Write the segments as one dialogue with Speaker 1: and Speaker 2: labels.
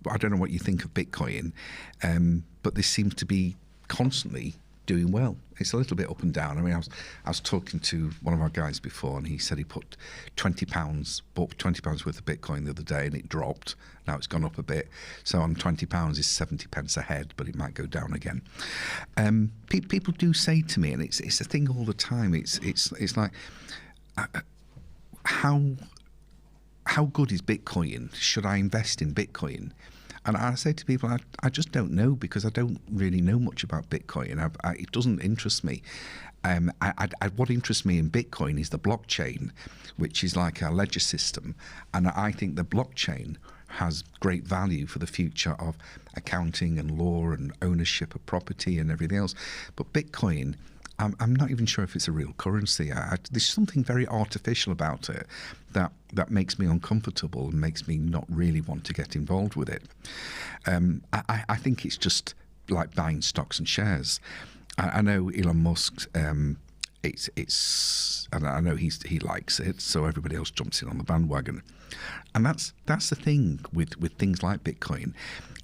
Speaker 1: I don't know what you think of Bitcoin, but this seems to be constantly doing well. It's a little bit up and down. I mean, I was talking to one of our guys before, and he said he put bought £20 worth of Bitcoin the other day, and it dropped. Now it's gone up a bit. So on £20 is 70 pence a head, but it might go down again. People do say to me, and it's a thing all the time. It's like, how good is Bitcoin? Should I invest in Bitcoin? And I say to people, I just don't know, because I don't really know much about Bitcoin. It doesn't interest me. What interests me in Bitcoin is the blockchain, which is like our ledger system. And I think the blockchain has great value for the future of accounting and law and ownership of property and everything else. But Bitcoin, I'm not even sure if it's a real currency. There's something very artificial about it that makes me uncomfortable and makes me not really want to get involved with it. I think it's just like buying stocks and shares. I know Elon Musk. And I know he likes it, so everybody else jumps in on the bandwagon. And that's the thing with things like Bitcoin.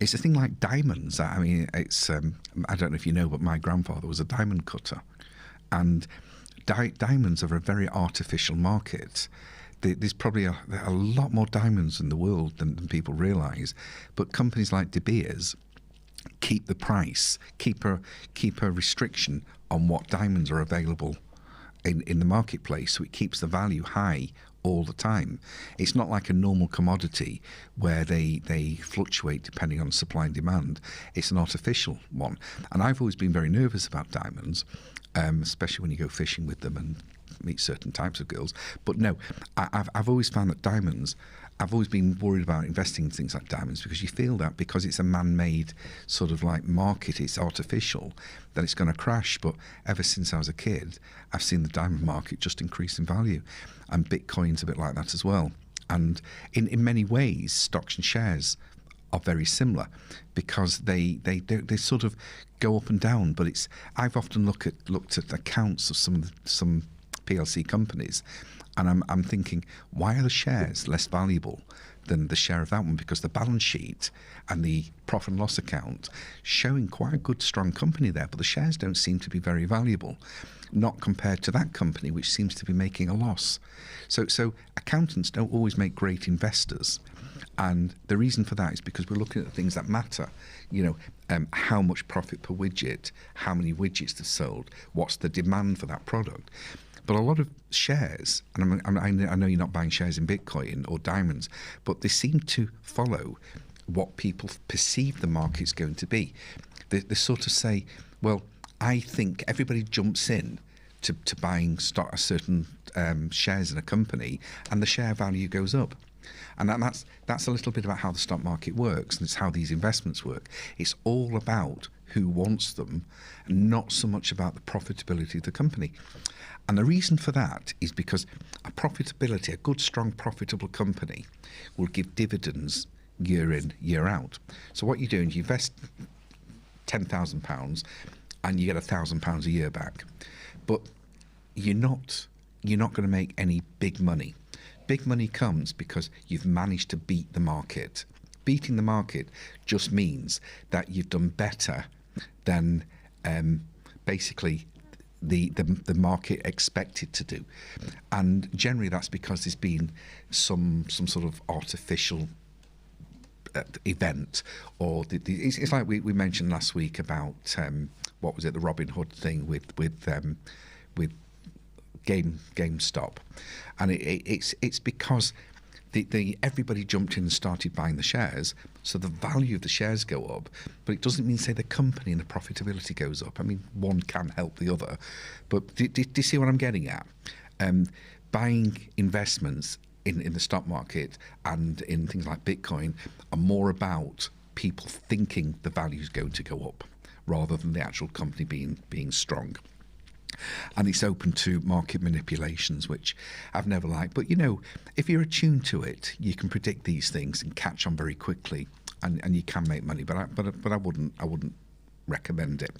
Speaker 1: It's a thing like diamonds. I mean, it's I don't know if you know, but my grandfather was a diamond cutter, and diamonds are a very artificial market. There's probably a lot more diamonds in the world than people realise, but companies like De Beers keep the price, keep a restriction on what diamonds are available in the marketplace, so it keeps the value high all the time. It's not like a normal commodity where they fluctuate depending on supply and demand. It's an artificial one. And I've always been very nervous about diamonds, especially when you go fishing with them and meet certain types of girls. But no, I've always found that diamonds, I've always been worried about investing in things like diamonds, because you feel that because it's a man-made sort of like market, it's artificial, that it's going to crash. But ever since I was a kid, I've seen the diamond market just increase in value, and Bitcoin's a bit like that as well. And in many ways, stocks and shares are very similar, because they sort of go up and down. But I've often looked at accounts of some PLC companies, and I'm thinking, why are the shares less valuable than the share of that one? Because the balance sheet and the profit and loss account showing quite a good strong company there, but the shares don't seem to be very valuable, not compared to that company which seems to be making a loss. So accountants don't always make great investors, and the reason for that is because we're looking at things that matter. How much profit per widget, how many widgets they've sold, what's the demand for that product. But a lot of shares, and I know you're not buying shares in Bitcoin or diamonds, but they seem to follow what people perceive the market's going to be. They sort of say, well, I think everybody jumps in to buying a certain shares in a company, and the share value goes up. And that's a little bit about how the stock market works, and it's how these investments work. It's all about who wants them, and not so much about the profitability of the company. And the reason for that is because a good, strong, profitable company will give dividends year in, year out. So what you do is you invest £10,000 and you get £1,000 a year back. But you're not going to make any big money. Big money comes because you've managed to beat the market. Beating the market just means that you've done better than basically the market expected to do. And generally that's because there's been some sort of artificial event, or it's like we mentioned last week about what was it, the Robin Hood thing with GameStop, and it's because everybody jumped in and started buying the shares, so the value of the shares go up, but it doesn't mean, say, the company and the profitability goes up. I mean, one can help the other, but do you see what I'm getting at? Buying investments in the stock market and in things like Bitcoin are more about people thinking the value is going to go up, rather than the actual company being strong. And it's open to market manipulations, which I've never liked. But if you're attuned to it, you can predict these things and catch on very quickly, and you can make money. But I wouldn't recommend it.